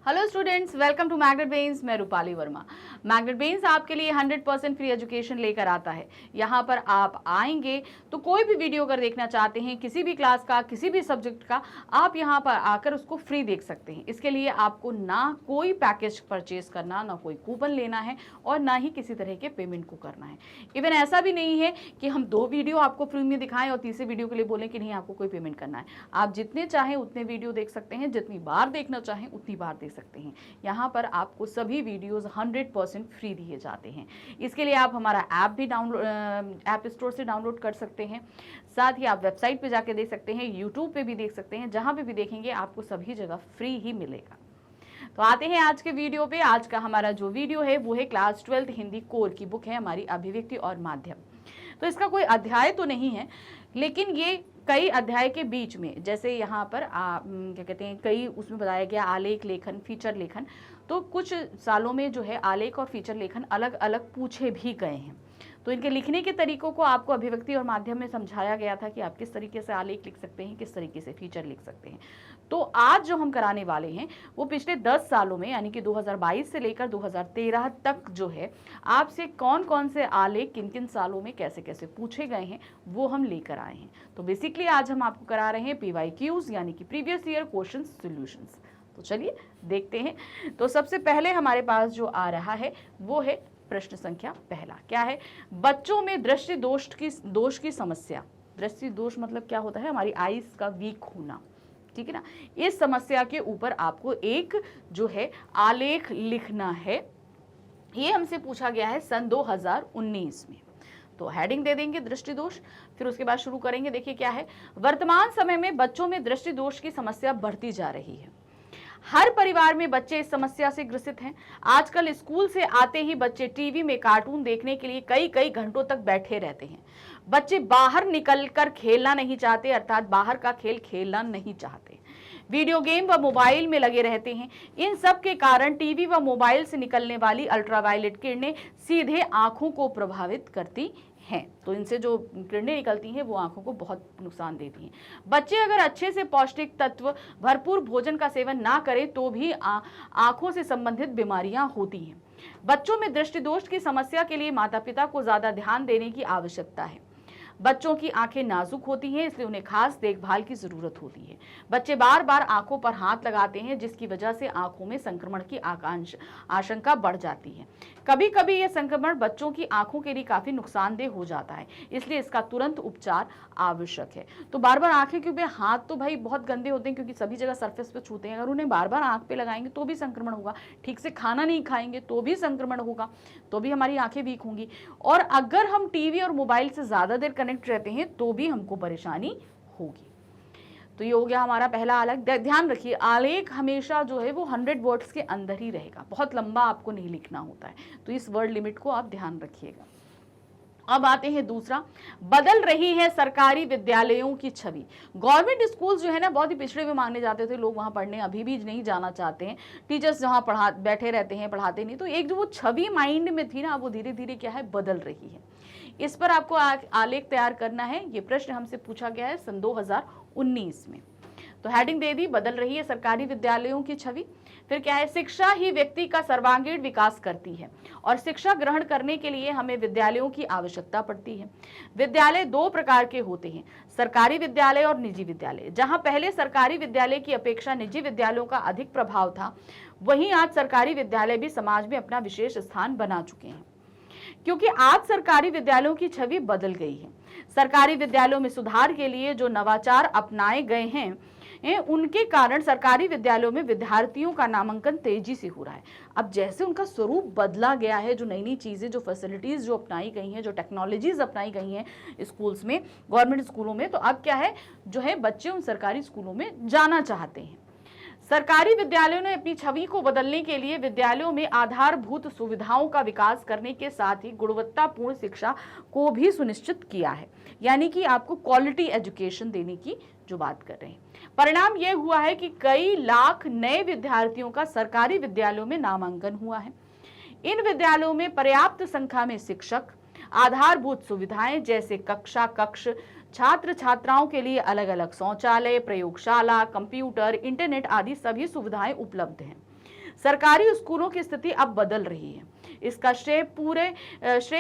Hello students, welcome to Magnet Brains. मैं Rupali Verma. Magnet brains आपके लिए 100% फ्री एजुकेशन लेकर आता है। यहाँ पर आप आएंगे तो कोई भी वीडियो अगर देखना चाहते हैं किसी भी क्लास का, किसी भी सब्जेक्ट का, आप यहाँ पर आकर उसको फ्री देख सकते हैं। इसके लिए आपको ना कोई पैकेज परचेज करना, ना कोई कूपन लेना है और ना ही किसी तरह के पेमेंट को करना है। इवन ऐसा भी नहीं है कि हम 2 वीडियो आपको फ्री में दिखाएं और तीसरे वीडियो के लिए बोलें कि नहीं आपको कोई पेमेंट करना है। आप जितने चाहें उतने वीडियो देख सकते हैं, जितनी बार देखना चाहें उतनी बार देख सकते हैं। यहाँ पर आपको सभी वीडियोस 100% फ्री दिए जाते हैं। इसके लिए आप हमारा ऐप भी ऐप स्टोर से डाउनलोड कर सकते हैं। साथ ही आप वेबसाइट पे जाके देख सकते हैं, यूट्यूब पे भी देख सकते हैं। जहाँ पे भी देखेंगे आपको सभी जगह फ्री ही मिलेगा। तो आते हैं आज के वीडियो पे। आज का हमारा जो वीडियो है वो है क्लास 12th हिंदी कोर की बुक है हमारी अभिव्यक्ति और माध्यम। तो इसका कोई अध्याय तो नहीं है, लेकिन ये कई अध्याय के बीच में, जैसे यहाँ पर क्या कहते हैं, कई उसमें बताया गया आलेख लेखन, फीचर लेखन। तो कुछ सालों में जो है आलेख और फीचर लेखन अलग अलग पूछे भी गए हैं। तो इनके लिखने के तरीकों को आपको अभिव्यक्ति और माध्यम में समझाया गया था कि आप किस तरीके से आलेख लिख सकते हैं, किस तरीके से फीचर लिख सकते हैं। तो आज जो हम कराने वाले हैं वो पिछले 10 सालों में, यानी कि 2022 से लेकर 2013 तक जो है आपसे कौन कौन से आलेख किन किन सालों में कैसे कैसे पूछे गए हैं वो हम लेकर आए हैं। तो बेसिकली आज हम आपको करा रहे हैं PYQs, यानी कि प्रीवियस ईयर क्वेश्चन सॉल्यूशंस। तो चलिए देखते हैं। तो सबसे पहले हमारे पास जो आ रहा है वो है प्रश्न संख्या पहला। क्या है? बच्चों में दृष्टि दोष की समस्या। दृष्टि दोष मतलब क्या होता है? हमारी आईज का वीक होना, ठीक है ना। इस समस्या के ऊपर आपको एक जो है आलेख लिखना है। ये हमसे पूछा गया है सन 2019 में। तो हेडिंग दे देंगे दृष्टि दोष, फिर उसके बाद शुरू करेंगे। देखिए क्या है, वर्तमान समय में बच्चों में दृष्टि दोष की समस्या बढ़ती जा रही है। हर परिवार में बच्चे इस समस्या से ग्रसित हैं। आजकल स्कूल से आते ही बच्चे टीवी में कार्टून देखने के लिए कई कई घंटों तक बैठे रहते हैं। बच्चे बाहर निकलकर खेलना नहीं चाहते, अर्थात बाहर का खेल खेलना नहीं चाहते। वीडियो गेम व मोबाइल में लगे रहते हैं। इन सब के कारण टीवी व मोबाइल से निकलने वाली अल्ट्रावायलेट किरणें सीधे आंखों को प्रभावित करती हैं। तो इनसे जो किरणें निकलती हैं वो आंखों को बहुत नुकसान देती हैं। बच्चे अगर अच्छे से पौष्टिक तत्व भरपूर भोजन का सेवन ना करें तो भी आंखों से संबंधित बीमारियां होती हैं। बच्चों में दृष्टि दोष की समस्या के लिए माता पिता को ज्यादा ध्यान देने की आवश्यकता है। बच्चों की आंखें नाजुक होती हैं, इसलिए उन्हें खास देखभाल की जरूरत होती है। बच्चे बार बार आंखों पर हाथ लगाते हैं, जिसकी वजह से आंखों में संक्रमण की आशंका बढ़ जाती है। कभी कभी यह संक्रमण बच्चों की आंखों के लिए काफी नुकसानदेह हो जाता है, इसलिए इसका तुरंत उपचार आवश्यक है। तो बार बार आंखें क्योंकि हाथ तो भाई बहुत गंदे होते हैं, क्योंकि सभी जगह सरफेस पे छूते हैं। अगर उन्हें बार बार आंख पे लगाएंगे तो भी संक्रमण होगा। ठीक से खाना नहीं खाएंगे तो भी संक्रमण होगा, तो भी हमारी आंखें वीक होंगी। और अगर हम टीवी और मोबाइल से ज्यादा देर कनेक्ट रहते हैं तो भी हमको परेशानी होगी। तो ये हो गया हमारा पहला आलेख। ध्यान रखिए, आलेख हमेशा जो है वो 100 वर्ड्स के अंदर ही रहेगा, बहुत लंबा आपको नहीं लिखना होता है। तो इस वर्ड लिमिट को आप ध्यान रखिएगा। अब आते हैं दूसरा, बदल रही है सरकारी विद्यालयों की छवि। गवर्नमेंट स्कूल जो है ना बहुत ही पिछड़े हुए माने जाते थे, लोग वहां पढ़ने अभी भी नहीं जाना चाहते हैं। टीचर्स जहां बैठे रहते हैं, पढ़ाते नहीं। तो एक जो वो छवि माइंड में थी ना, वो धीरे धीरे क्या है, बदल रही है। इस पर आपको आलेख तैयार करना है। ये प्रश्न हमसे पूछा गया है सन 2019 में। तो हेडिंग दे दी, बदल रही है सरकारी विद्यालयों की छवि। फिर क्या है, शिक्षा ही व्यक्ति का सर्वांगीण विकास करती है और शिक्षा ग्रहण करने के लिए हमें विद्यालयों की आवश्यकता पड़ती है। विद्यालय 2 प्रकार के होते हैं, सरकारी विद्यालय और निजी विद्यालय। जहां पहले सरकारी विद्यालय की अपेक्षा निजी विद्यालयों का अधिक प्रभाव था, वहीं आज सरकारी विद्यालय भी समाज में अपना विशेष स्थान बना चुके हैं, क्योंकि आज सरकारी विद्यालयों की छवि बदल गई है। सरकारी विद्यालयों में सुधार के लिए जो नवाचार अपनाए गए हैं, उनके कारण सरकारी विद्यालयों में विद्यार्थियों का नामांकन तेजी से हो रहा है। अब जैसे उनका स्वरूप बदला गया है, जो नई नई चीजें, जो फैसिलिटीज जो अपनाई गई हैं, जो टेक्नोलॉजीज अपनाई गई हैं स्कूल्स में, गवर्नमेंट स्कूलों में, तो अब क्या है, जो है बच्चे उन सरकारी स्कूलों में जाना चाहते हैं। सरकारी विद्यालयों ने अपनी छवि को बदलने के लिए विद्यालयों में आधारभूत सुविधाओं का विकास करने के साथ ही गुणवत्तापूर्ण शिक्षा को भी सुनिश्चित किया है, यानी कि आपको क्वालिटी एजुकेशन देने की जो बात कर रहे हैं। परिणाम यह हुआ है कि कई लाख नए विद्यार्थियों का सरकारी विद्यालयों में नामांकन हुआ है। इन विद्यालयों में पर्याप्त संख्या में शिक्षक, आधारभूत सुविधाएं जैसे कक्ष, छात्र छात्राओं के लिए अलग अलग शौचालय, प्रयोगशाला, कंप्यूटर, इंटरनेट आदि सभी सुविधाएं उपलब्ध हैं। सरकारी स्कूलों की स्थिति अब बदल रही है। इसका श्रेय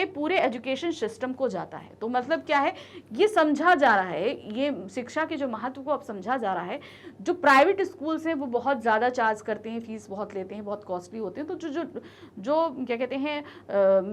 पूरे एजुकेशन सिस्टम को जाता है। तो मतलब क्या है, ये समझा जा रहा है, ये शिक्षा के जो महत्व को अब समझा जा रहा है। जो प्राइवेट स्कूल्स हैं वो बहुत ज़्यादा चार्ज करते हैं, फीस बहुत लेते हैं, बहुत कॉस्टली होते हैं। तो जो जो जो क्या कहते हैं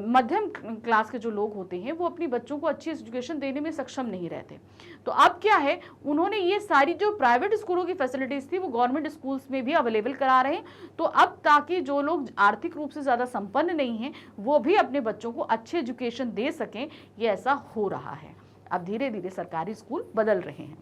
मध्यम क्लास के जो लोग होते हैं वो अपनी बच्चों को अच्छी एजुकेशन देने में सक्षम नहीं रहते। तो अब क्या है, उन्होंने ये सारी जो प्राइवेट स्कूलों की फैसिलिटीज़ थी वो गवर्नमेंट स्कूल्स में भी अवेलेबल करा रहे हैं। तो अब ताकि जो लोग आर्थिक रूप से ज़्यादा संपन्न नहीं हैं वो भी अपने बच्चों को अच्छी एजुकेशन दे सकें, ये ऐसा हो रहा है। अब धीरे धीरे सरकारी स्कूल बदल रहे हैं।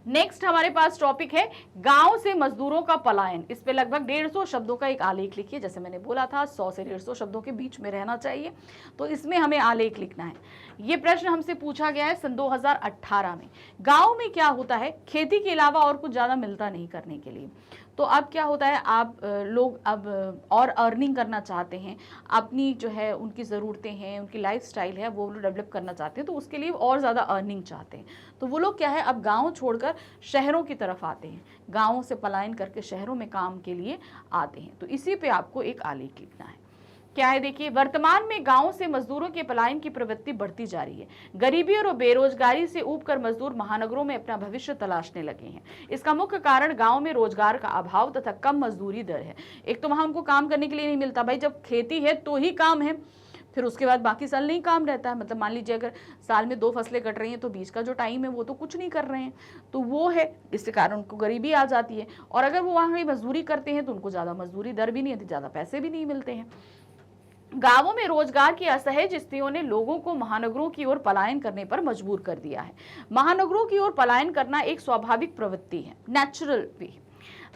नेक्स्ट हमारे पास टॉपिक है गांव से मजदूरों का पलायन। इस पे लगभग 150 शब्दों का एक आलेख लिखिए। जैसे मैंने बोला था 100 से 150 शब्दों के बीच में रहना चाहिए, तो इसमें हमें आलेख लिखना है। ये प्रश्न हमसे पूछा गया है सन 2018 में। गांव में क्या होता है, खेती के अलावा और कुछ ज़्यादा मिलता नहीं करने के लिए। तो अब क्या होता है, आप लोग अब और अर्निंग करना चाहते हैं, अपनी जो है उनकी ज़रूरतें हैं, उनकी लाइफस्टाइल है वो डेवलप करना चाहते हैं, तो उसके लिए और ज़्यादा अर्निंग चाहते हैं। तो वो लोग क्या है, अब गांव छोड़कर शहरों की तरफ आते हैं, गांवों से पलायन करके शहरों में काम के लिए आते हैं। तो इसी पे आपको एक आलेख लिखना है। क्या है, देखिए, वर्तमान में गांव से मजदूरों के पलायन की प्रवृत्ति बढ़ती जा रही है। गरीबी और बेरोजगारी से ऊबकर मजदूर महानगरों में अपना भविष्य तलाशने लगे हैं। इसका मुख्य कारण गांव में रोजगार का अभाव तथा कम मजदूरी दर है। एक तो वहां उनको काम करने के लिए नहीं मिलता, भाई जब खेती है तो ही काम है, फिर उसके बाद बाकी साल नहीं काम रहता है। मतलब मान लीजिए अगर साल में 2 फसलें कट रही हैं तो बीच का जो टाइम है वो तो कुछ नहीं कर रहे हैं, तो वो है, इसके कारण उनको गरीबी आ जाती है। और अगर वो वहाँ मजदूरी करते हैं तो उनको ज़्यादा मजदूरी दर भी नहीं आती, ज़्यादा पैसे भी नहीं मिलते हैं। गांवों में रोजगार की असहज स्थितियों ने लोगों को महानगरों की ओर पलायन करने पर मजबूर कर दिया है। महानगरों की ओर पलायन करना एक स्वाभाविक प्रवृत्ति है, नेचुरल भी।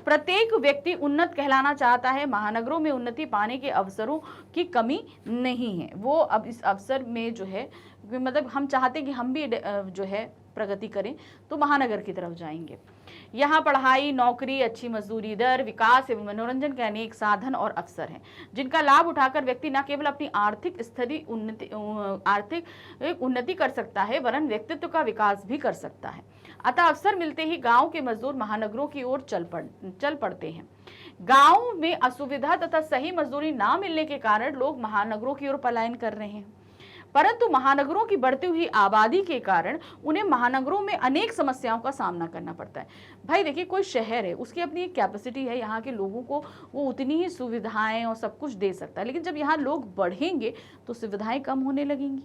प्रत्येक व्यक्ति उन्नत कहलाना चाहता है। महानगरों में उन्नति पाने के अवसरों की कमी नहीं है। वो अब इस अवसर में जो है, मतलब हम चाहते हैं कि हम भी जो है प्रगति करें, तो महानगर की तरफ जाएंगे। यहाँ पढ़ाई, नौकरी, अच्छी मजदूरी दर, विकास एवं मनोरंजन के अनेक साधन और अवसर हैं, जिनका लाभ उठाकर व्यक्ति न केवल अपनी आर्थिक उन्नति कर सकता है, वरन व्यक्तित्व का विकास भी कर सकता है। अतः अवसर मिलते ही गांव के मजदूर महानगरों की ओर चल पड़ते हैं। गांव में असुविधा तथा सही मजदूरी ना मिलने के कारण लोग महानगरों की ओर पलायन कर रहे हैं। परंतु महानगरों की बढ़ती हुई आबादी के कारण उन्हें महानगरों में अनेक समस्याओं का सामना करना पड़ता है। भाई देखिए, कोई शहर है, उसकी अपनी एक कैपेसिटी है, यहाँ के लोगों को वो उतनी ही सुविधाएं और सब कुछ दे सकता है। लेकिन जब यहाँ लोग बढ़ेंगे तो सुविधाएं कम होने लगेंगी,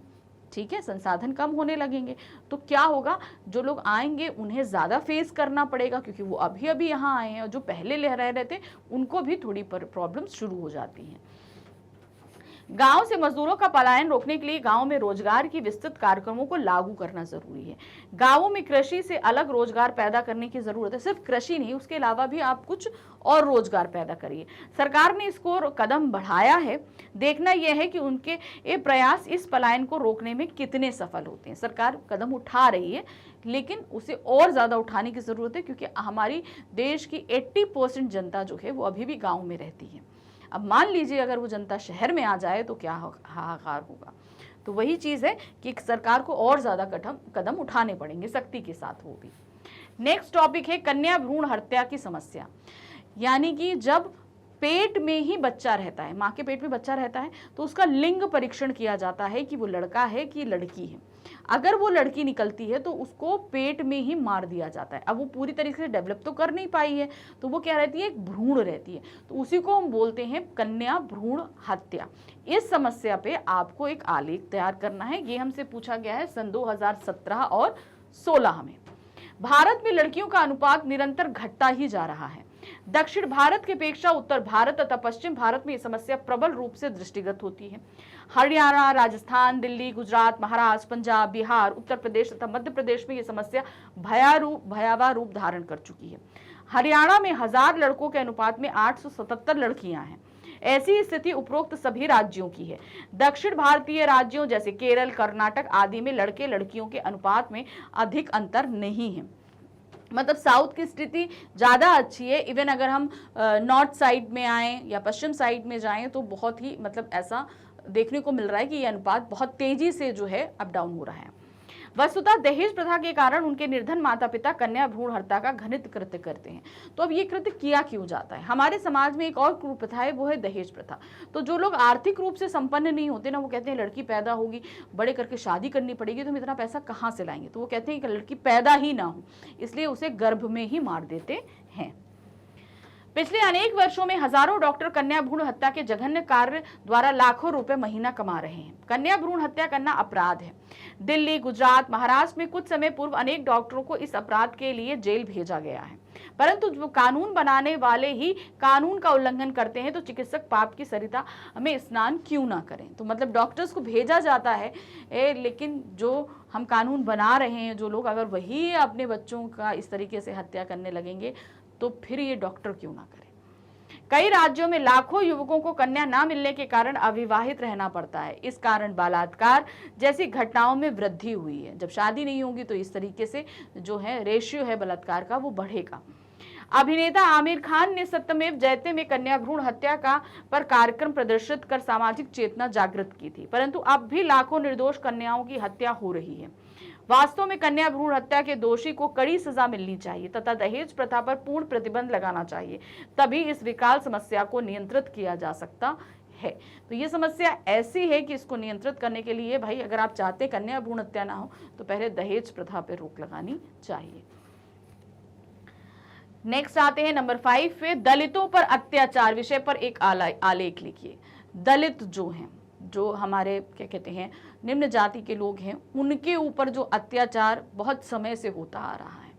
ठीक है, संसाधन कम होने लगेंगे। तो क्या होगा, जो लोग आएंगे उन्हें ज़्यादा फेस करना पड़ेगा, क्योंकि वो अभी अभी यहाँ आए हैं, और जो पहले रह रहे थे उनको भी थोड़ी प्रॉब्लम शुरू हो जाती हैं। गांव से मजदूरों का पलायन रोकने के लिए गांव में रोजगार की विस्तृत कार्यक्रमों को लागू करना जरूरी है। गांवों में कृषि से अलग रोजगार पैदा करने की जरूरत है। सिर्फ कृषि नहीं, उसके अलावा भी आप कुछ और रोजगार पैदा करिए। सरकार ने इसको कदम बढ़ाया है। देखना यह है कि उनके ये प्रयास इस पलायन को रोकने में कितने सफल होते हैं। सरकार कदम उठा रही है, लेकिन उसे और ज़्यादा उठाने की ज़रूरत है, क्योंकि हमारी देश की 80% जनता जो है वो अभी भी गाँव में रहती है। अब मान लीजिए अगर वो जनता शहर में आ जाए तो क्या हाहाकार होगा। तो वही चीज़ है कि सरकार को और ज़्यादा कदम उठाने पड़ेंगे, सख्ती के साथ वो भी। नेक्स्ट टॉपिक है कन्या भ्रूण हत्या की समस्या। यानी कि जब पेट में ही बच्चा रहता है, माँ के पेट में बच्चा रहता है, तो उसका लिंग परीक्षण किया जाता है कि वो लड़का है कि लड़की है। अगर वो लड़की निकलती है तो उसको पेट में ही मार दिया जाता है। अब वो पूरी तरीके से डेवलप तो कर नहीं पाई है, तो वो क्या रहती है, एक भ्रूण रहती है। तो उसी को हम बोलते हैं कन्या भ्रूण हत्या। इस समस्या पे आपको एक आलेख तैयार करना है। ये हमसे पूछा गया है सन 2017 और 16 में। भारत में लड़कियों का अनुपात निरंतर घटता ही जा रहा है। दक्षिण भारत की अपेक्षा उत्तर भारत तथा पश्चिम भारत में यह समस्या प्रबल रूप से दृष्टिगत होती है। हरियाणा, राजस्थान, दिल्ली, गुजरात, महाराष्ट्र, पंजाब, बिहार, उत्तर प्रदेश तथा मध्य प्रदेश में यह समस्या भयावह रूप धारण कर चुकी है। हरियाणा में 1000 लड़कों के अनुपात में 877 लड़कियां हैं। ऐसी स्थिति उपरोक्त सभी राज्यों की है। दक्षिण भारतीय राज्यों जैसे केरल, कर्नाटक आदि में लड़के लड़कियों के अनुपात में अधिक अंतर नहीं है। मतलब साउथ की स्थिति ज़्यादा अच्छी है। इवन अगर हम नॉर्थ साइड में आए या पश्चिम साइड में जाएं तो बहुत ही मतलब ऐसा देखने को मिल रहा है कि ये अनुपात बहुत तेजी से जो है अप डाउन हो रहा है। वस्तुतः दहेज प्रथा के कारण उनके निर्धन माता पिता कन्या भ्रूण हत्या का घृणित कृत्य करते हैं। तो अब ये कृत्य किया क्यों जाता है? हमारे समाज में एक और कुप्रथा है, वो है दहेज प्रथा। तो जो लोग आर्थिक रूप से संपन्न नहीं होते ना, वो कहते हैं लड़की पैदा होगी, बड़े करके शादी करनी पड़ेगी, तो हम इतना पैसा कहाँ से लाएंगे? तो वो कहते हैं कि लड़की पैदा ही ना हो, इसलिए उसे गर्भ में ही मार देते हैं। पिछले अनेक वर्षों में हजारों डॉक्टर कन्या भ्रूण हत्या के जघन्य कार्य द्वारा लाखों रुपए महीना कमा रहे हैं। कन्या भ्रूण हत्या करना अपराध है। दिल्ली, गुजरात, महाराष्ट्र में कुछ समय पूर्व अनेक डॉक्टरों को इस अपराध के लिए जेल भेजा गया है, परंतु जो कानून बनाने वाले ही कानून का उल्लंघन करते हैं, तो चिकित्सक पाप की सरिता में स्नान क्यों ना करें? तो मतलब डॉक्टर्स को भेजा जाता है, लेकिन जो हम कानून बना रहे हैं, जो लोग अगर वही अपने बच्चों का इस तरीके से हत्या करने लगेंगे, तो फिर ये डॉक्टर क्यों ना करें? कई राज्यों में लाखों युवकों को कन्या ना मिलने के कारण अविवाहित रहना पड़ता है। इस कारण बलात्कार जैसी घटनाओं में वृद्धि हुई है। जब शादी नहीं होगी तो इस तरीके से जो है रेशियो है बलात्कार का, वो बढ़ेगा। अभिनेता आमिर खान ने सत्यमेव जयते में कन्या भ्रूण हत्या का पर कार्यक्रम प्रदर्शित कर सामाजिक चेतना जागृत की थी, परंतु अब भी लाखों निर्दोष कन्याओं की हत्या हो रही है। वास्तव में कन्या भ्रूण हत्या के दोषी को कड़ी सजा मिलनी चाहिए तथा दहेज प्रथा पर पूर्ण प्रतिबंध लगाना चाहिए, तभी इस विकराल समस्या को नियंत्रित किया जा सकता है। तो ये समस्या ऐसी है कि इसको नियंत्रित करने के लिए भाई, अगर आप चाहते कन्या भ्रूण हत्या ना हो, तो पहले दहेज प्रथा पर रोक लगानी चाहिए। नेक्स्ट आते हैं नंबर 5 पे, दलितों पर अत्याचार विषय पर एक आलेख लिखिए। दलित जो हैं, जो हमारे क्या कहते हैं निम्न जाति के लोग हैं, उनके ऊपर जो अत्याचार बहुत समय से होता आ रहा है।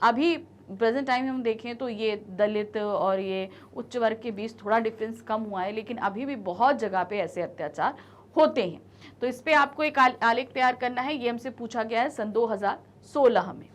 अभी प्रेजेंट टाइम में हम देखें तो ये दलित और ये उच्च वर्ग के बीच थोड़ा डिफरेंस कम हुआ है, लेकिन अभी भी बहुत जगह पे ऐसे अत्याचार होते हैं। तो इस पे आपको एक आलेख तैयार करना है। ये हमसे पूछा गया है सन 2016 में।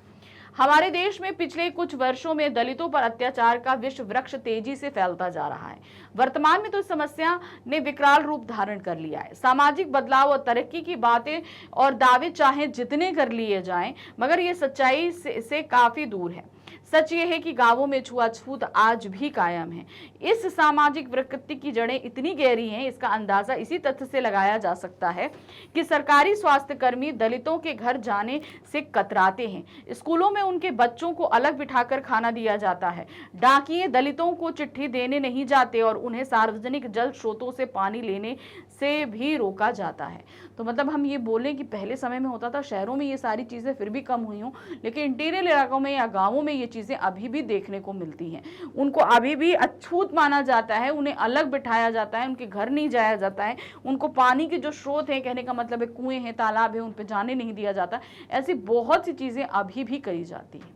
हमारे देश में पिछले कुछ वर्षों में दलितों पर अत्याचार का विश्व वृक्ष तेजी से फैलता जा रहा है। वर्तमान में तो इस समस्या ने विकराल रूप धारण कर लिया है। सामाजिक बदलाव और तरक्की की बातें और दावे चाहे जितने कर लिए जाएं, मगर ये सच्चाई से काफी दूर है। सच ये है कि गांवों में छुआछूत आज भी कायम है। इस सामाजिक विकृति की जड़ें इतनी गहरी हैं, इसका अंदाजा इसी तथ्य से लगाया जा सकता है कि सरकारी स्वास्थ्य कर्मी दलितों के घर जाने से कतराते हैं। स्कूलों में उनके बच्चों को अलग बिठाकर खाना दिया जाता है। डाकिये दलितों को चिट्ठी देने नहीं जाते और उन्हें सार्वजनिक जल स्रोतों से पानी लेने से भी रोका जाता है। तो मतलब हम ये बोलें कि पहले समय में होता था, शहरों में ये सारी चीजें फिर भी कम हुई हों, लेकिन इंटीरियर इलाकों में या गांवों में ये चीजें अभी भी देखने को मिलती हैं। उनको अभी भी अछूत माना जाता है, उन्हें अलग बिठाया जाता है, उनके घर नहीं जाया जाता है, उनको पानी के जो स्रोत हैं, कहने का मतलब है कुएं हैं, तालाब है, उन पर जाने नहीं दिया जाता। ऐसी बहुत सी चीजें अभी भी करी जाती हैं।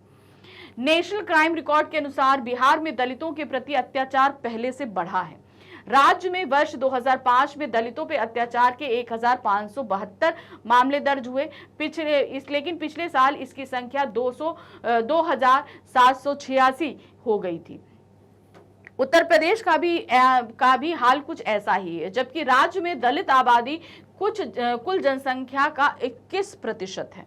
नेशनल क्राइम रिकॉर्ड के अनुसार बिहार में दलितों के प्रति अत्याचार पहले से बढ़ा है। राज्य में वर्ष 2005 में दलितों पे अत्याचार के 1572 मामले दर्ज हुए। लेकिन पिछले साल इसकी संख्या 2786 हो गई थी। उत्तर प्रदेश का भी हाल कुछ ऐसा ही है, जबकि राज्य में दलित आबादी कुल जनसंख्या का 21% है।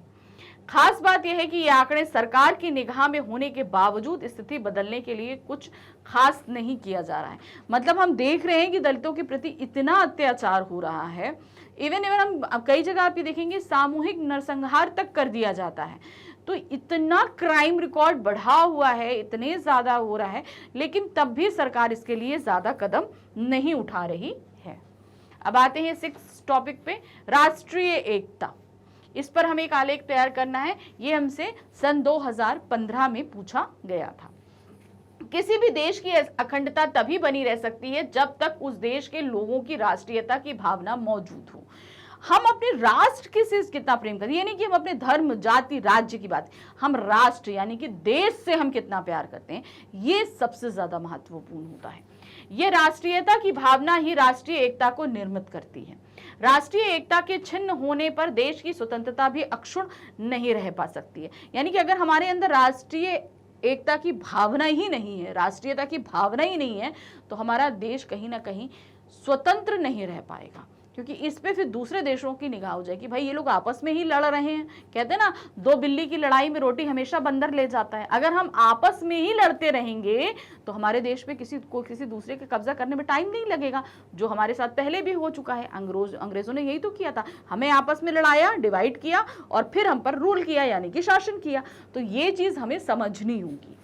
खास बात यह है कि ये आंकड़े सरकार की निगाह में होने के बावजूद स्थिति बदलने के लिए कुछ खास नहीं किया जा रहा है। मतलब हम देख रहे हैं कि दलितों के प्रति इतना अत्याचार हो रहा है, इवन हम कई जगह आप ये देखेंगे सामूहिक नरसंहार तक कर दिया जाता है। तो इतना क्राइम रिकॉर्ड बढ़ा हुआ है, इतने ज्यादा हो रहा है, लेकिन तब भी सरकार इसके लिए ज्यादा कदम नहीं उठा रही है। अब आते हैं 6 टॉपिक पे, राष्ट्रीय एकता। इस पर हमें एक आलेख तैयार करना है। ये हमसे सन 2015 में पूछा गया था। किसी भी देश की अखंडता तभी बनी रह सकती है जब तक उस देश के लोगों की राष्ट्रीयता की भावना मौजूद हो। हम अपने राष्ट्र से कितना प्रेम करते हैं, यानी कि हम अपने धर्म, जाति, राज्य की बात, हम राष्ट्र यानी कि देश से हम कितना प्यार करते हैं, ये सबसे ज्यादा महत्वपूर्ण होता है। ये राष्ट्रीयता की भावना ही राष्ट्रीय एकता को निर्मित करती है। राष्ट्रीय एकता के छिन्न होने पर देश की स्वतंत्रता भी अक्षुण्ण नहीं रह पा सकती है। यानी कि अगर हमारे अंदर राष्ट्रीय एकता की भावना ही नहीं है, राष्ट्रीयता की भावना ही नहीं है, तो हमारा देश कहीं ना कहीं स्वतंत्र नहीं रह पाएगा। क्योंकि इस पे फिर दूसरे देशों की निगाह हो जाए कि भाई ये लोग आपस में ही लड़ रहे हैं। कहते हैं ना, दो बिल्ली की लड़ाई में रोटी हमेशा बंदर ले जाता है। अगर हम आपस में ही लड़ते रहेंगे तो हमारे देश पे किसी दूसरे के कब्जा करने में टाइम नहीं लगेगा, जो हमारे साथ पहले भी हो चुका है। अंग्रेजों ने यही तो किया था, हमें आपस में लड़ाया, डिवाइड किया और फिर हम पर रूल किया, यानी कि शासन किया। तो ये चीज हमें समझनी होगी।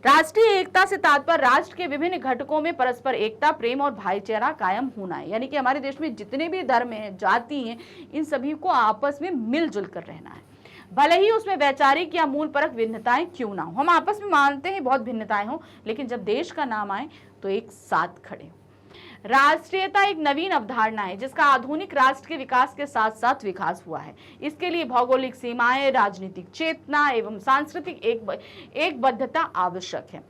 राष्ट्रीय एकता से तात्पर्य राष्ट्र के विभिन्न घटकों में परस्पर एकता, प्रेम और भाईचारा कायम होना है। यानी कि हमारे देश में जितने भी धर्म हैं, जाति हैं, इन सभी को आपस में मिलजुल कर रहना है, भले ही उसमें वैचारिक या मूल परक भिन्नताएं क्यों ना हो। हम आपस में मानते हैं बहुत भिन्नताएं हो, लेकिन जब देश का नाम आए तो एक साथ खड़े हो। राष्ट्रीयता एक नवीन अवधारणा है जिसका आधुनिक राष्ट्र के विकास के साथ साथ विकास हुआ है। इसके लिए भौगोलिक सीमाएं, राजनीतिक चेतना एवं सांस्कृतिक एकबद्धता आवश्यक है।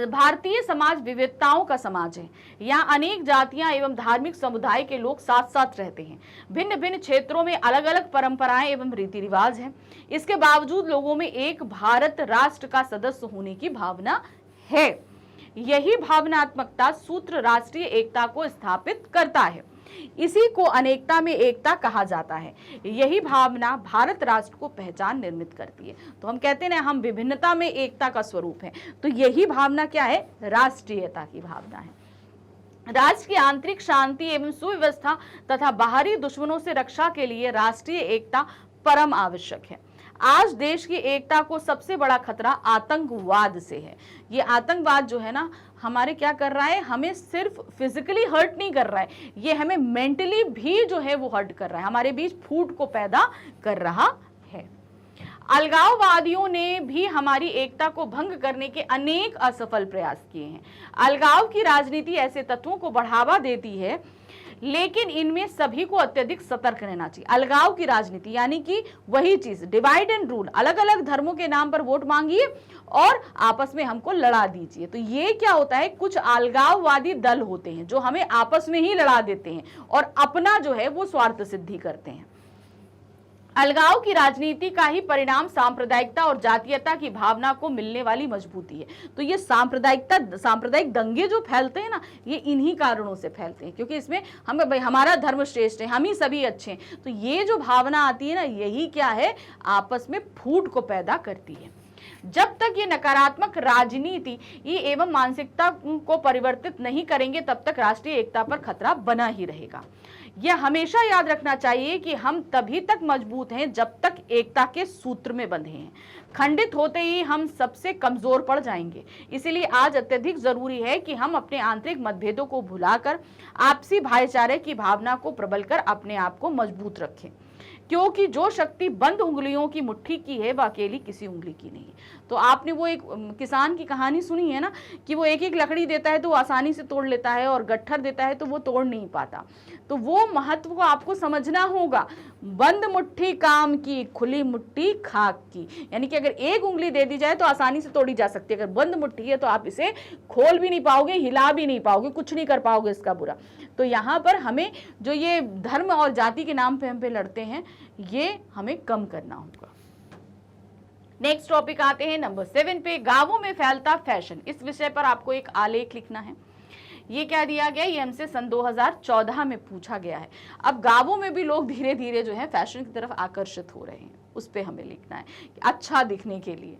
भारतीय समाज विविधताओं का समाज है। यहाँ अनेक जातियां एवं धार्मिक समुदाय के लोग साथ साथ रहते हैं। भिन्न भिन्न क्षेत्रों में अलग अलग परंपराएं एवं रीति रिवाज हैं। इसके बावजूद लोगों में एक भारत राष्ट्र का सदस्य होने की भावना है। यही भावनात्मकता सूत्र राष्ट्रीय एकता को स्थापित करता है। इसी को अनेकता में एकता कहा जाता है। यही भावना भारत राष्ट्र को पहचान निर्मित करती है। तो हम कहते हैं ना, हम विभिन्नता में एकता का स्वरूप है। तो यही भावना क्या है? राष्ट्रीयता की भावना है। राष्ट्र की आंतरिक शांति एवं सुव्यवस्था तथा बाहरी दुश्मनों से रक्षा के लिए राष्ट्रीय एकता परम आवश्यक है। आज देश की एकता को सबसे बड़ा खतरा आतंकवाद से है। ये आतंकवाद जो है ना, हमारे क्या कर रहा है, हमें सिर्फ फिजिकली हर्ट नहीं कर रहा है, ये हमें मेंटली भी जो है वो हर्ट कर रहा है, हमारे बीच फूट को पैदा कर रहा है। अलगाववादियों ने भी हमारी एकता को भंग करने के अनेक असफल प्रयास किए हैं। अलगाव की राजनीति ऐसे तत्वों को बढ़ावा देती है, लेकिन इनमें सभी को अत्यधिक सतर्क रहना चाहिए। अलगाव की राजनीति यानी कि वही चीज, डिवाइड एंड रूल, अलग अलग धर्मों के नाम पर वोट मांगिए और आपस में हमको लड़ा दीजिए। तो ये क्या होता है, कुछ अलगाववादी दल होते हैं जो हमें आपस में ही लड़ा देते हैं और अपना जो है वो स्वार्थ सिद्धि करते हैं। अलगाव की राजनीति का ही परिणाम सांप्रदायिकता और जातीयता की भावना को मिलने वाली मजबूती है। तो ये सांप्रदायिक दंगे जो फैलते हैं ना, ये इन्हीं कारणों से फैलते हैं, क्योंकि इसमें हमें भाई हमारा धर्म श्रेष्ठ है, हम ही सभी अच्छे हैं। तो ये जो भावना आती है ना, यही क्या है, आपस में फूट को पैदा करती है। जब तक ये नकारात्मक राजनीति एवं मानसिकता को परिवर्तित नहीं करेंगे, तब तक राष्ट्रीय एकता पर खतरा बना ही रहेगा। यह हमेशा याद रखना चाहिए कि हम तभी तक मजबूत हैं जब तक एकता के सूत्र में बंधे हैं। खंडित होते ही हम सबसे कमजोर पड़ जाएंगे। इसीलिए आज अत्यधिक जरूरी है कि हम अपने आंतरिक मतभेदों को भुलाकर आपसी भाईचारे की भावना को प्रबल कर अपने आप को मजबूत रखें, क्योंकि जो शक्ति बंद उंगलियों की मुट्ठी की है वह अकेली किसी उंगली की नहीं। तो आपने वो एक किसान की कहानी सुनी है ना, कि वो एक एक लकड़ी देता है तो वो आसानी से तोड़ लेता है और गट्ठर देता है तो वो तोड़ नहीं पाता। तो वो महत्व को आपको समझना होगा। बंद मुट्ठी काम की, खुली मुट्ठी खाक की। यानी कि अगर एक उंगली दे दी जाए तो आसानी से तोड़ी जा सकती है, अगर बंद मुट्ठी है तो आप इसे खोल भी नहीं पाओगे, हिला भी नहीं पाओगे, कुछ नहीं कर पाओगे इसका बुरा। तो यहाँ पर हमें जो ये धर्म और जाति के नाम पे हम पे लड़ते हैं, ये हमें कम करना होगा। नेक्स्ट टॉपिक आते हैं नंबर 7 पे, गांवों में फैलता फैशन। इस विषय पर आपको एक आलेख लिखना है। ये क्या दिया गया, ये हमसे सन 2014 में पूछा गया है। अब गांवों में भी लोग धीरे धीरे जो है फैशन की तरफ आकर्षित हो रहे हैं, उस पे हमें लिखना है अच्छा दिखने के लिए।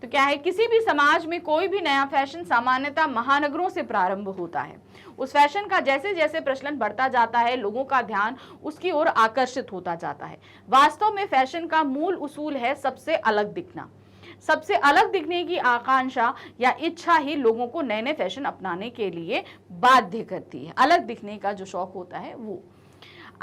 तो क्या है, किसी भी समाज में कोई भी नया फैशन सामान्यतः महानगरों से प्रारंभ होता है। उस फैशन का जैसे जैसे प्रचलन बढ़ता जाता है, लोगों का ध्यान उसकी ओर आकर्षित होता जाता है। वास्तव में फैशन का मूल उसूल है सबसे अलग दिखना। सबसे अलग दिखने की आकांक्षा या इच्छा ही लोगों को नए नए फैशन अपनाने के लिए बाध्य करती है। अलग दिखने का जो शौक होता है वो।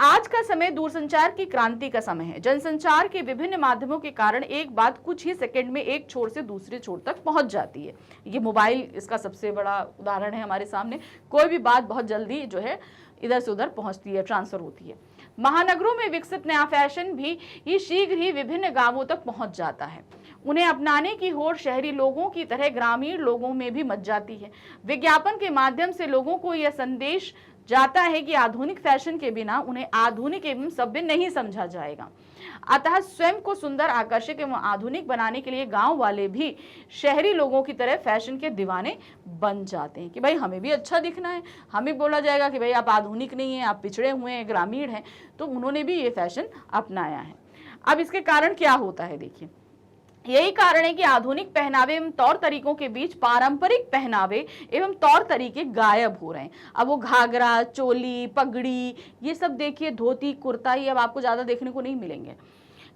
आज का समय दूरसंचार की क्रांति का समय है। जनसंचार के विभिन्न माध्यमों के कारण एक बात कुछ ही सेकंड में एक छोर से दूसरे छोर तक पहुंच जाती है। ये मोबाइल इसका सबसे बड़ा उदाहरण है हमारे सामने। कोई भी बात बहुत जल्दी जो है इधर से उधर पहुंचती है, ट्रांसफर होती है। महानगरों में विकसित नया फैशन भी शीघ्र ही विभिन्न गांवों तक पहुंच जाता है। उन्हें अपनाने की होड़ शहरी लोगों की तरह ग्रामीण लोगों में भी मच जाती है। विज्ञापन के माध्यम से लोगों को यह संदेश जाता है कि आधुनिक फैशन के बिना उन्हें आधुनिक एवं सभ्य नहीं समझा जाएगा। अतः स्वयं को सुंदर, आकर्षक एवं आधुनिक बनाने के लिए गांव वाले भी शहरी लोगों की तरह फैशन के दीवाने बन जाते हैं कि भाई हमें भी अच्छा दिखना है। हमें बोला जाएगा कि भाई आप आधुनिक नहीं हैं, आप पिछड़े हुए हैं, ग्रामीण हैं, तो उन्होंने भी ये फैशन अपनाया है। अब इसके कारण क्या होता है, देखिए यही कारण है कि आधुनिक पहनावे एवं तौर तरीकों के बीच पारंपरिक पहनावे एवं तौर तरीके गायब हो रहे हैं। अब वो घाघरा, चोली, पगड़ी, ये सब देखिए, धोती, कुर्ता, ये अब आपको ज्यादा देखने को नहीं मिलेंगे,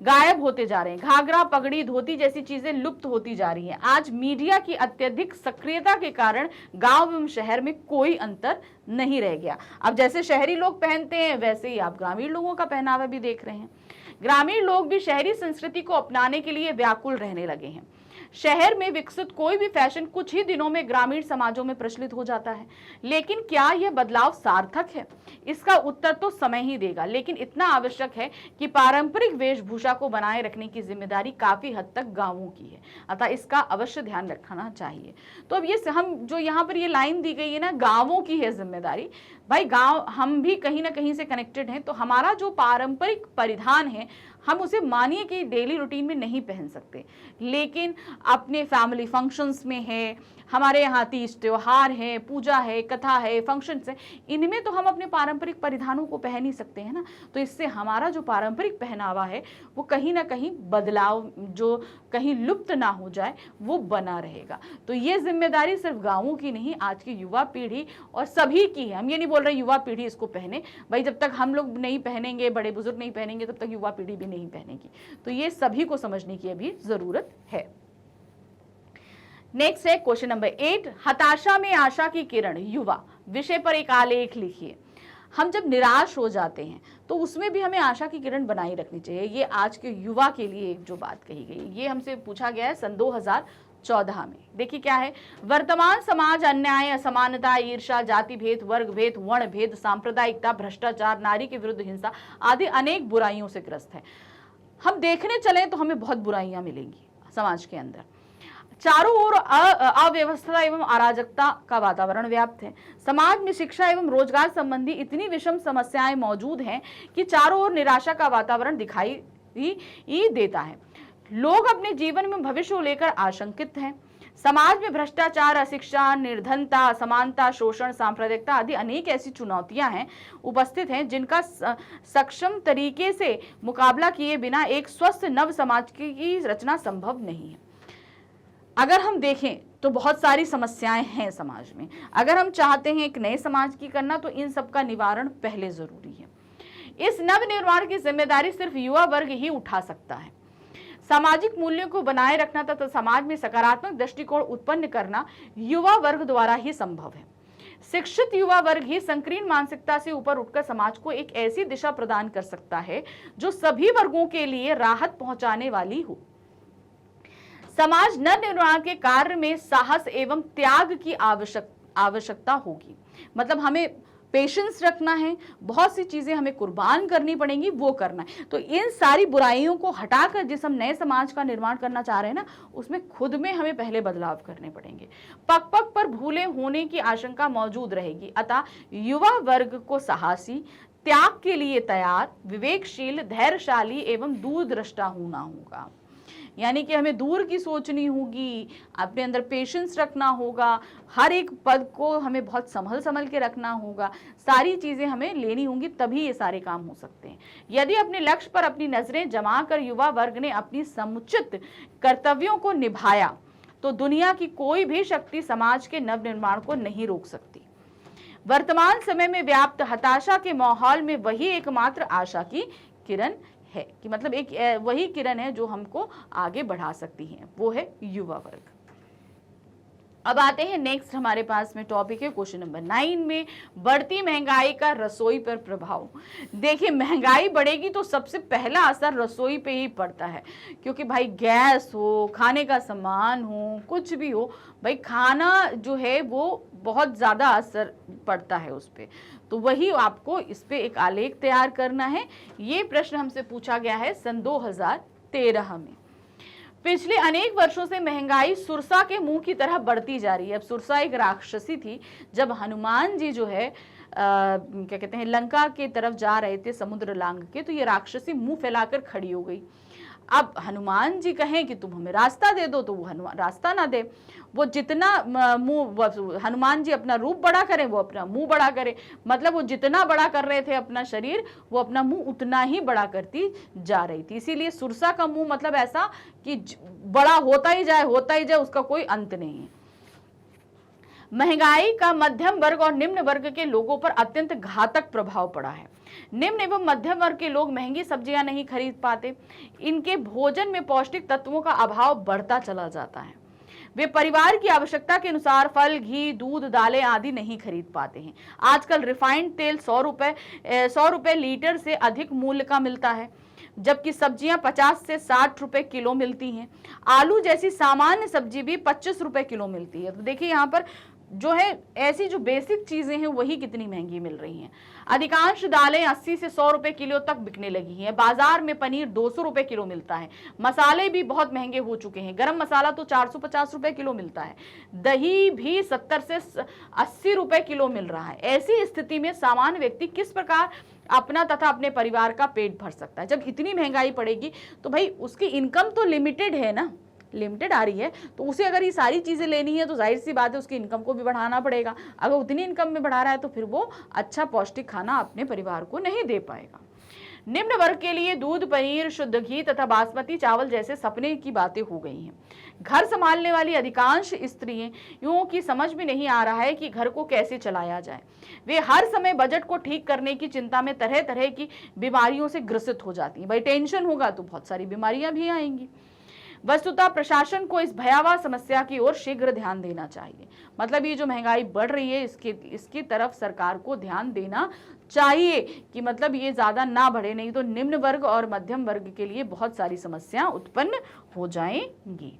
गायब होते जा रहे हैं। घाघरा, पगड़ी, धोती जैसी चीजें लुप्त होती जा रही हैं। आज मीडिया की अत्यधिक सक्रियता के कारण गांव एवं शहर में कोई अंतर नहीं रह गया। अब जैसे शहरी लोग पहनते हैं वैसे ही आप ग्रामीण लोगों का पहनावा भी देख रहे हैं। ग्रामीण लोग भी शहरी संस्कृति को अपनाने के लिए व्याकुल रहने लगे हैं। शहर में विकसित कोई भी फैशन कुछ ही दिनों में ग्रामीण समाजों में प्रचलित हो जाता है। लेकिन क्या यह बदलाव सार्थक है? इसका उत्तर तो समय ही देगा, लेकिन इतना आवश्यक है कि पारंपरिक वेशभूषा को बनाए रखने की जिम्मेदारी काफी हद तक गांवों की है, अतः इसका अवश्य ध्यान रखना चाहिए। तो अब ये हम जो यहाँ पर ये लाइन दी गई है ना, गांवों की है जिम्मेदारी, भाई गांव हम भी कहीं ना कहीं से कनेक्टेड हैं, तो हमारा जो पारंपरिक परिधान है हम उसे मानिए कि डेली रूटीन में नहीं पहन सकते, लेकिन अपने फैमिली फंक्शंस में है, हमारे यहाँ तीज त्योहार है, पूजा है, कथा है, फंक्शंस है, इनमें तो हम अपने पारंपरिक परिधानों को पहन ही सकते हैं ना। तो इससे हमारा जो पारंपरिक पहनावा है वो कहीं ना कहीं बदलाव, जो कहीं लुप्त ना हो जाए, वो बना रहेगा। तो ये जिम्मेदारी सिर्फ गाँवों की नहीं, आज की युवा पीढ़ी और सभी की है। हम ये नहीं बोल रहे युवा पीढ़ी इसको पहने, भाई जब तक हम लोग नहीं पहनेंगे, बड़े बुजुर्ग नहीं पहनेंगे, तब तक युवा पीढ़ी भी नहीं पहनेगी। तो ये सभी को समझने की अभी जरूरत है। नेक्स्ट है क्वेश्चन नंबर 8, हताशा में आशा की किरण युवा विषय पर एक आलेख लिखिए। हम जब निराश हो जाते हैं तो उसमें भी हमें आशा की किरण बनाई रखनी चाहिए। ये आज के युवा के लिए जो बात कही गई, ये हमसे पूछा गया है सन 2014 में। देखिए क्या है, वर्तमान समाज अन्याय, असमानता, ईर्ष्या, जाति भेद, वर्ग भेद, वर्ण भेद, सांप्रदायिकता, भ्रष्टाचार, नारी के विरुद्ध हिंसा आदि अनेक बुराइयों से ग्रस्त है। हम देखने चले तो हमें बहुत बुराइयां मिलेंगी समाज के अंदर। चारों ओर अव्यवस्था एवं अराजकता का वातावरण व्याप्त है। समाज में शिक्षा एवं रोजगार संबंधी इतनी विषम समस्याएं मौजूद हैं कि चारों ओर निराशा का वातावरण दिखाई ही देता है। लोग अपने जीवन में भविष्य को लेकर आशंकित हैं। समाज में भ्रष्टाचार, अशिक्षा, निर्धनता, असमानता, शोषण, सांप्रदायिकता आदि अनेक ऐसी चुनौतियां हैं, उपस्थित हैं, जिनका सक्षम तरीके से मुकाबला किए बिना एक स्वस्थ नव समाज की रचना संभव नहीं है। अगर हम देखें तो बहुत सारी समस्याएं हैं समाज में। अगर हम चाहते हैं एक नए समाज की करना, तो इन सब का निवारण पहले जरूरी है। इस नव निर्माण की जिम्मेदारी सिर्फ युवा वर्ग ही उठा सकता है। सामाजिक मूल्यों को बनाए रखना तथा समाज में सकारात्मक दृष्टिकोण उत्पन्न करना युवा वर्ग द्वारा ही संभव है। शिक्षित युवा वर्ग ही संकीर्ण मानसिकता से ऊपर उठकर समाज को एक ऐसी दिशा प्रदान कर सकता है जो सभी वर्गों के लिए राहत पहुंचाने वाली हो। समाज नवनिर्माण के कार्य में साहस एवं त्याग की आवश्यकता होगी। मतलब हमें पेशेंस रखना है, बहुत सी चीजें हमें कुर्बान करनी पड़ेंगी, वो करना है। तो इन सारी बुराइयों को हटाकर जिस हम नए समाज का निर्माण करना चाह रहे हैं ना, उसमें खुद में हमें पहले बदलाव करने पड़ेंगे। पग पग पर भूले होने की आशंका मौजूद रहेगी, अतः युवा वर्ग को साहसी, त्याग के लिए तैयार, विवेकशील, धैर्यशाली एवं दूरदृष्टा होना होगा। यानी कि हमें दूर की सोचनी होगी, अपने अंदर पेशेंस रखना होगा, हर एक पद को हमें बहुत संभल के रखना होगा, सारी चीजें हमें लेनी होंगी, तभी ये सारे काम हो सकते हैं। यदि अपने लक्ष्य पर अपनी नजरें जमाकर युवा वर्ग ने अपनी समुचित कर्तव्यों को निभाया तो दुनिया की कोई भी शक्ति समाज के नवनिर्माण को नहीं रोक सकती। वर्तमान समय में व्याप्त हताशा के माहौल में वही एकमात्र आशा की किरण है, कि मतलब एक वही किरण है जो हमको आगे बढ़ा सकती है, वो है युवा वर्ग। अब आते हैं नेक्स्ट, हमारे पास में टॉपिक है क्वेश्चन नंबर 9 में, बढ़ती महंगाई का रसोई पर प्रभाव। देखिए महंगाई बढ़ेगी तो सबसे पहला असर रसोई पे ही पड़ता है, क्योंकि भाई गैस हो, खाने का सामान हो, कुछ भी हो, भाई खाना जो है वो बहुत ज़्यादा असर पड़ता है उस पर। तो वही आपको इस पे एक आलेख तैयार करना है। ये प्रश्न हमसे पूछा गया है सन 2013 में। पिछले अनेक वर्षों से महंगाई सुरसा के मुंह की तरह बढ़ती जा रही है। अब सुरसा एक राक्षसी थी। जब हनुमान जी जो है क्या कहते हैं, लंका के तरफ जा रहे थे समुद्र लांघ के, तो ये राक्षसी मुंह फैलाकर खड़ी हो गई। अब हनुमान जी कहें कि तुम हमें रास्ता दे दो, तो वो हनुमान रास्ता ना दे। वो जितना मुंह, हनुमान जी अपना रूप बड़ा करें, वो अपना मुंह बड़ा करे। मतलब वो जितना बड़ा कर रहे थे अपना शरीर, वो अपना मुंह उतना ही बड़ा करती जा रही थी। इसीलिए सुरसा का मुंह मतलब ऐसा कि बड़ा होता ही जाए, उसका कोई अंत नहीं है। महंगाई का मध्यम वर्ग और निम्न वर्ग के लोगों पर अत्यंत घातक प्रभाव पड़ा है। निम्न एवं मध्यम वर्ग के लोग महंगी सब्जियां नहीं खरीद पाते। इनके भोजन में पौष्टिक तत्वों का अभाव बढ़ता चला जाता है। वे परिवार की आवश्यकता के अनुसार फल, घी, दूध, दालें आदि नहीं खरीद पाते हैं। आजकल रिफाइंड तेल 100 रुपए लीटर से अधिक मूल्य का मिलता है, जबकि सब्जियां 50 से 60 रुपए किलो मिलती हैं। आलू जैसी सामान्य सब्जी भी 25 रुपए किलो मिलती है। तो देखिए यहाँ पर जो है ऐसी जो बेसिक चीजें हैं वही कितनी महंगी मिल रही हैं। अधिकांश दालें 80 से 100 रुपए किलो तक बिकने लगी हैं। बाजार में पनीर 200 रुपए किलो मिलता है। मसाले भी बहुत महंगे हो चुके हैं। गरम मसाला तो 450 रुपए किलो मिलता है। दही भी 70 से 80 रुपए किलो मिल रहा है। ऐसी स्थिति में सामान्य व्यक्ति किस प्रकार अपना तथा अपने परिवार का पेट भर सकता है? जब इतनी महंगाई पड़ेगी तो भाई उसकी इनकम तो लिमिटेड है ना, लिमिटेड आ रही है, तो उसे अगर ये सारी चीजें लेनी है तो जाहिर सी बात है उसकी इनकम को भी बढ़ाना पड़ेगा। अगर उतनी इनकम में बढ़ा रहा है तो फिर वो अच्छा पौष्टिक खाना अपने परिवार को नहीं दे पाएगा। निम्न वर्ग के लिए दूध, पनीर, शुद्ध घी तथा बासमती चावल जैसे सपने की बातें हो गई हैं। घर संभालने वाली अधिकांश स्त्रियों की समझ में नहीं आ रहा है कि घर को कैसे चलाया जाए। वे हर समय बजट को ठीक करने की चिंता में तरह तरह की बीमारियों से ग्रसित हो जाती हैं। भाई टेंशन होगा तो बहुत सारी बीमारियां भी आएंगी। वस्तुतः प्रशासन को इस भयावह समस्या की ओर शीघ्र ध्यान देना चाहिए। मतलब ये जो महंगाई बढ़ रही है इसकी तरफ सरकार को ध्यान देना चाहिए कि मतलब ये ज्यादा ना बढ़े, नहीं तो निम्न वर्ग और मध्यम वर्ग के लिए बहुत सारी समस्याएं उत्पन्न हो जाएंगी।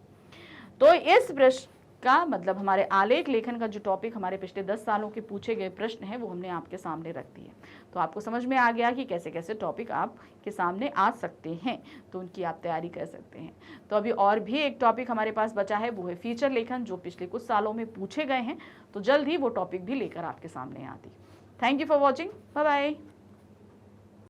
तो इस प्रश्न का मतलब हमारे आलेख लेखन का जो टॉपिक हमारे पिछले 10 सालों के पूछे गए प्रश्न है वो हमने आपके सामने रख दिए। तो आपको समझ में आ गया कि कैसे कैसे टॉपिक आपके सामने आ सकते हैं, तो उनकी आप तैयारी कर सकते हैं। तो अभी और भी एक टॉपिक हमारे पास बचा है, वो है फीचर लेखन, जो पिछले कुछ सालों में पूछे गए हैं। तो जल्द ही वो टॉपिक भी लेकर आपके सामने आती। Thank you for watching, bye bye.